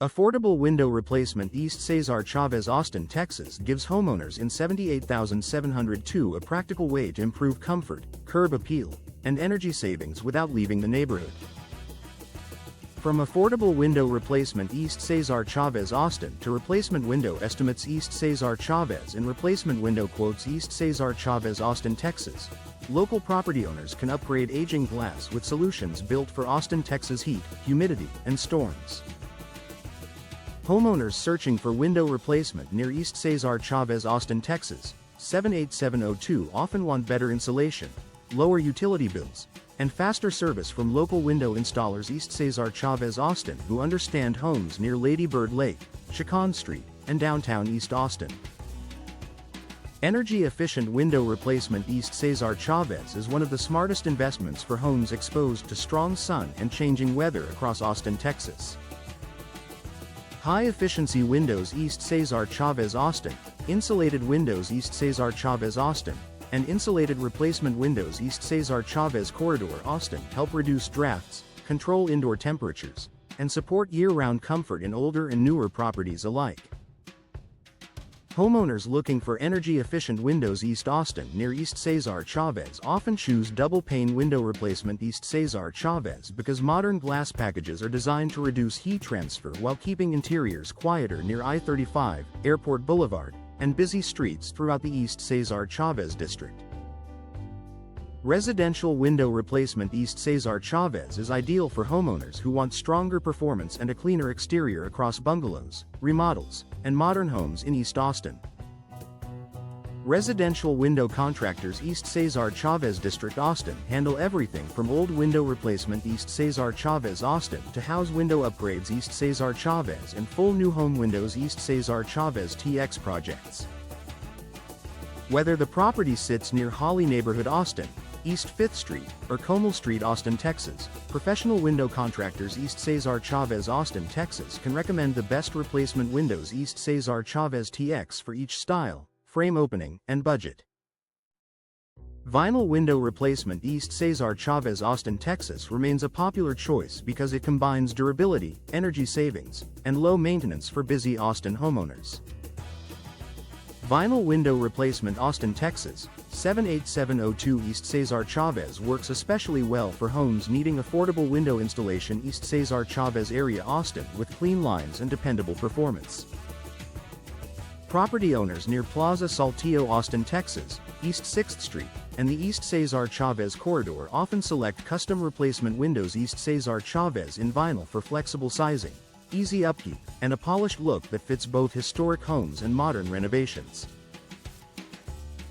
Affordable window replacement. East Cesar Chavez Austin, Texas gives homeowners in 78,702 a practical way to improve comfort, curb appeal, and energy savings without leaving the neighborhood. From affordable window replacement East Cesar Chavez Austin to replacement window estimates East Cesar Chavez in replacement window quotes East Cesar Chavez Austin, Texas. Local property owners can upgrade aging glass with solutions built for Austin, Texas heat, humidity, and storms. Homeowners searching for window replacement near East Cesar Chavez Austin, Texas, 78702 often want better insulation, lower utility bills, and faster service from local window installers East Cesar Chavez Austin who understand homes near Lady Bird Lake, Chicon Street, and downtown East Austin. Energy-efficient window replacement East Cesar Chavez is one of the smartest investments for homes exposed to strong sun and changing weather across Austin, Texas. High-efficiency windows East Cesar Chavez Austin, insulated windows East Cesar Chavez Austin, and insulated replacement windows East Cesar Chavez Corridor Austin help reduce drafts, control indoor temperatures, and support year-round comfort in older and newer properties alike. Homeowners looking for energy-efficient windows East Austin near East Cesar Chavez often choose double-pane window replacement East Cesar Chavez because modern glass packages are designed to reduce heat transfer while keeping interiors quieter near I-35, Airport Boulevard, and busy streets throughout the East Cesar Chavez district. Residential window replacement East Cesar Chavez is ideal for homeowners who want stronger performance and a cleaner exterior across bungalows, remodels, and modern homes in East Austin. Residential window contractors East Cesar Chavez District Austin handle everything from old window replacement East Cesar Chavez Austin to house window upgrades East Cesar Chavez and full new home windows East Cesar Chavez TX projects. Whether the property sits near Holly Neighborhood Austin, East 5th Street, or Como Street Austin, Texas, professional window contractors East Cesar Chavez Austin, Texas can recommend the best replacement windows East Cesar Chavez TX for each style, frame opening, and budget. Vinyl window replacement East Cesar Chavez Austin, Texas remains a popular choice because it combines durability, energy savings, and low maintenance for busy Austin homeowners. Vinyl window replacement Austin, Texas, 78702 East Cesar Chavez works especially well for homes needing affordable window installation East Cesar Chavez area Austin with clean lines and dependable performance. Property owners near Plaza Saltillo Austin, Texas, East 6th Street, and the East Cesar Chavez corridor often select custom replacement windows East Cesar Chavez in vinyl for flexible sizing, easy upkeep, and a polished look that fits both historic homes and modern renovations.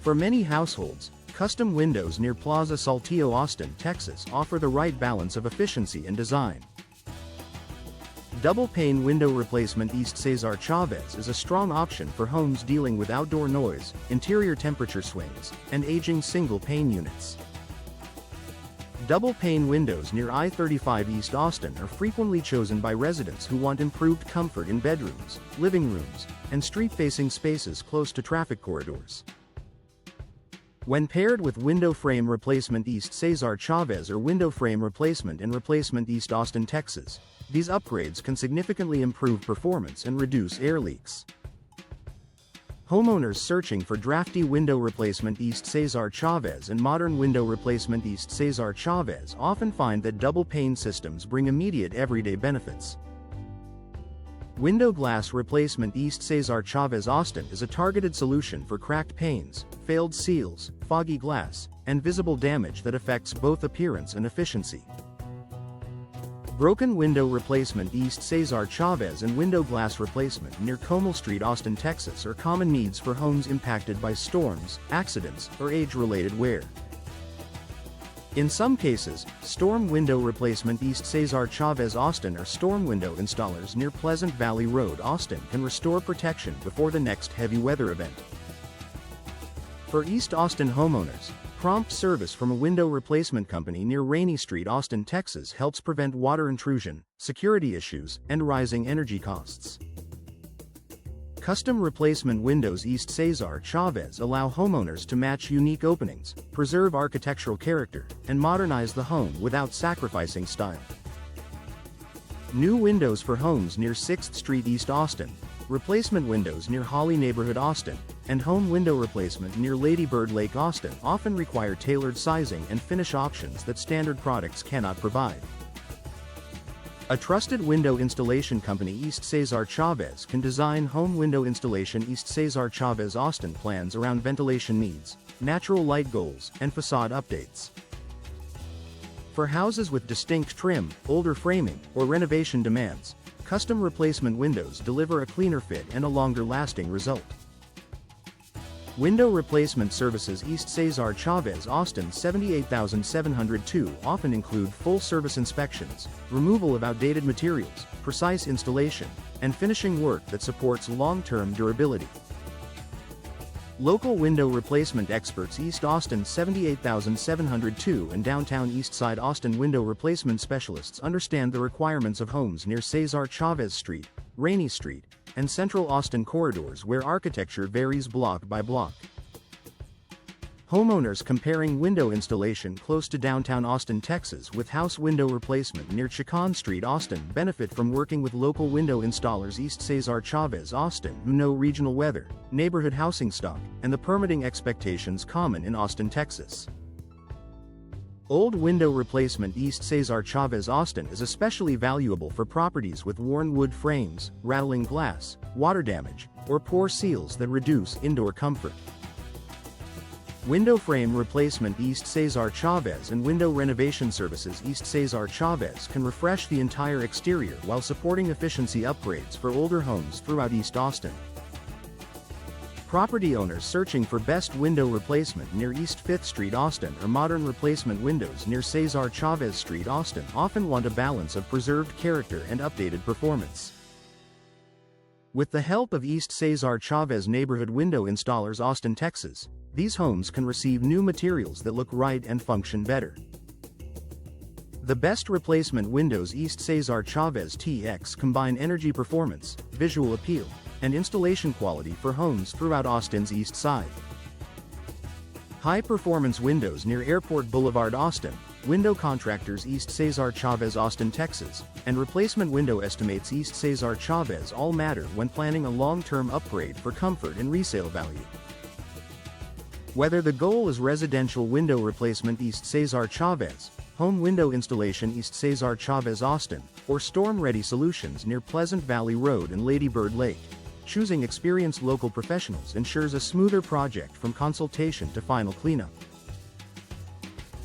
For many households, custom windows near Plaza Saltillo Austin, Texas offer the right balance of efficiency and design. Double-pane window replacement East Cesar Chavez is a strong option for homes dealing with outdoor noise, interior temperature swings, and aging single-pane units. Double-pane windows near I-35 East Austin are frequently chosen by residents who want improved comfort in bedrooms, living rooms, and street-facing spaces close to traffic corridors. When paired with window frame replacement East Cesar Chavez or window frame replacement and replacement East Austin, Texas, these upgrades can significantly improve performance and reduce air leaks. Homeowners searching for drafty window replacement East Cesar Chavez and modern window replacement East Cesar Chavez often find that double-pane systems bring immediate everyday benefits. Window glass replacement East Cesar Chavez Austin is a targeted solution for cracked panes, failed seals, foggy glass, and visible damage that affects both appearance and efficiency. Broken window replacement East Cesar Chavez and window glass replacement near Como Street Austin, Texas are common needs for homes impacted by storms, accidents, or age-related wear. In some cases, storm window replacement East Cesar Chavez Austin or storm window installers near Pleasant Valley Road Austin can restore protection before the next heavy weather event. For East Austin homeowners, prompt service from a window replacement company near Rainy Street Austin, Texas helps prevent water intrusion, security issues, and rising energy costs. Custom replacement windows East Cesar Chavez allow homeowners to match unique openings, preserve architectural character, and modernize the home without sacrificing style. New windows for homes near 6th Street East Austin, replacement windows near Holly Neighborhood Austin, and home window replacement near Lady Bird Lake Austin often require tailored sizing and finish options that standard products cannot provide. A trusted window installation company, East Cesar Chavez, can design home window installation. East Cesar Chavez Austin plans around ventilation needs, natural light goals, and facade updates. For houses with distinct trim, older framing, or renovation demands, custom replacement windows deliver a cleaner fit and a longer-lasting result. Window replacement services. East Cesar Chavez Austin 78702 often include full-service inspections, removal of outdated materials, precise installation, and finishing work that supports long-term durability. Local window replacement experts. East Austin 78702 and Downtown Eastside Austin window replacement specialists understand the requirements of homes near Cesar Chavez Street, Rainey Street, and Central Austin corridors where architecture varies block by block. Homeowners comparing window installation close to downtown Austin, Texas with house window replacement near Chicon Street, Austin benefit from working with local window installers. East Cesar Chavez Austin, who know regional weather, neighborhood housing stock, and the permitting expectations common in Austin, Texas. Old window replacement. East Cesar Chavez Austin is especially valuable for properties with worn wood frames, rattling glass, water damage, or poor seals that reduce indoor comfort. Window frame replacement. East Cesar Chavez and window renovation services. East Cesar Chavez can refresh the entire exterior while supporting efficiency upgrades for older homes throughout East Austin. Property owners searching for best window replacement near East 5th Street Austin or modern replacement windows near Cesar Chavez Street Austin often want a balance of preserved character and updated performance. With the help of East Cesar Chavez neighborhood window installers, Austin, Texas, these homes can receive new materials that look right and function better. The best replacement windows. East Cesar Chavez TX combine energy performance, visual appeal, and installation quality for homes throughout Austin's East Side. High-performance windows near Airport Boulevard, Austin, window contractors. East Cesar Chavez Austin, Texas, and replacement window estimates. East Cesar Chavez all matter when planning a long-term upgrade for comfort and resale value. Whether the goal is residential window replacement. East Cesar Chavez, home window installation. East Cesar Chavez Austin, or storm-ready solutions near Pleasant Valley Road and Lady Bird Lake, choosing experienced local professionals ensures a smoother project from consultation to final cleanup.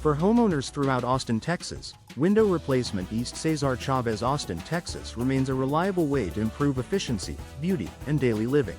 For homeowners throughout Austin, Texas, window replacement. East Cesar Chavez Austin, Texas remains a reliable way to improve efficiency, beauty, and daily living.